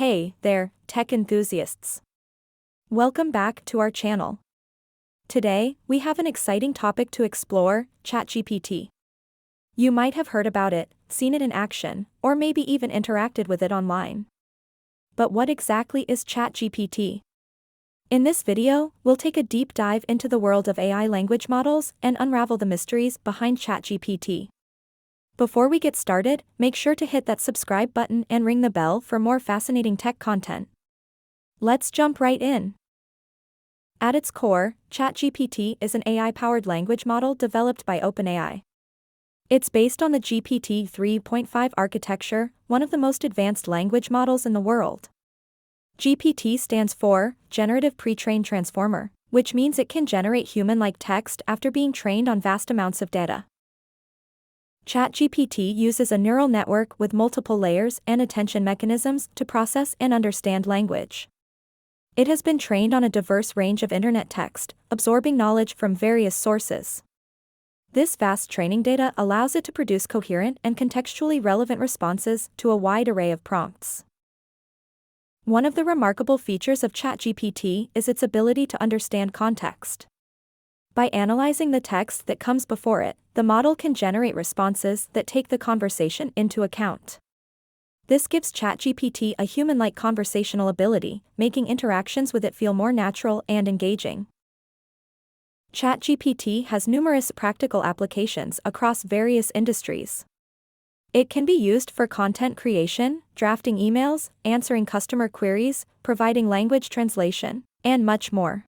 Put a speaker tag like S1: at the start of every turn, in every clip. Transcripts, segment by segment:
S1: Hey there, tech enthusiasts. Welcome back to our channel. Today, we have an exciting topic to explore: ChatGPT. You might have heard about it, seen it in action, or maybe even interacted with it online. But what exactly is ChatGPT? In this video, we'll take a deep dive into the world of AI language models and unravel the mysteries behind ChatGPT. Before we get started, make sure to hit that subscribe button and ring the bell for more fascinating tech content. Let's jump right in. At its core, ChatGPT is an AI-powered language model developed by OpenAI. It's based on the GPT 3.5 architecture, one of the most advanced language models in the world. GPT stands for Generative Pre-trained Transformer, which means it can generate human-like text after being trained on vast amounts of data. ChatGPT uses a neural network with multiple layers and attention mechanisms to process and understand language. It has been trained on a diverse range of internet text, absorbing knowledge from various sources. This vast training data allows it to produce coherent and contextually relevant responses to a wide array of prompts. One of the remarkable features of ChatGPT is its ability to understand context. By analyzing the text that comes before it, the model can generate responses that take the conversation into account. This gives ChatGPT a human-like conversational ability, making interactions with it feel more natural and engaging. ChatGPT has numerous practical applications across various industries. It can be used for content creation, drafting emails, answering customer queries, providing language translation, and much more.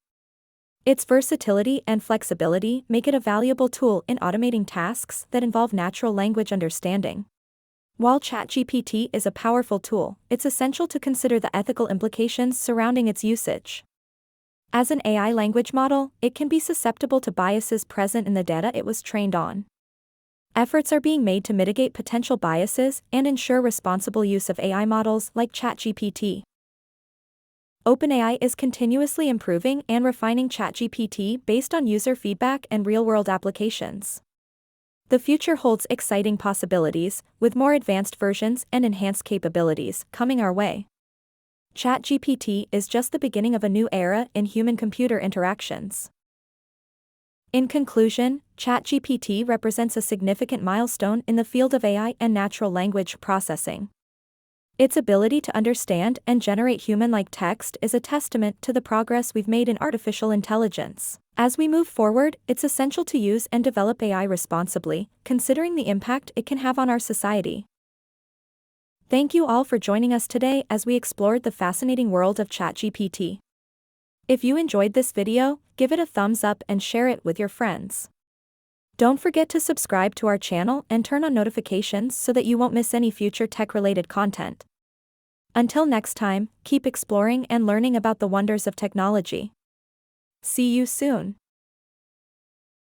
S1: Its versatility and flexibility make it a valuable tool in automating tasks that involve natural language understanding. While ChatGPT is a powerful tool, it's essential to consider the ethical implications surrounding its usage. As an AI language model, it can be susceptible to biases present in the data it was trained on. Efforts are being made to mitigate potential biases and ensure responsible use of AI models like ChatGPT. OpenAI is continuously improving and refining ChatGPT based on user feedback and real-world applications. The future holds exciting possibilities, with more advanced versions and enhanced capabilities coming our way. ChatGPT is just the beginning of a new era in human-computer interactions. In conclusion, ChatGPT represents a significant milestone in the field of AI and natural language processing. Its ability to understand and generate human-like text is a testament to the progress we've made in artificial intelligence. As we move forward, it's essential to use and develop AI responsibly, considering the impact it can have on our society. Thank you all for joining us today as we explored the fascinating world of ChatGPT. If you enjoyed this video, give it a thumbs up and share it with your friends. Don't forget to subscribe to our channel and turn on notifications so that you won't miss any future tech-related content. Until next time, keep exploring and learning about the wonders of technology. See you soon.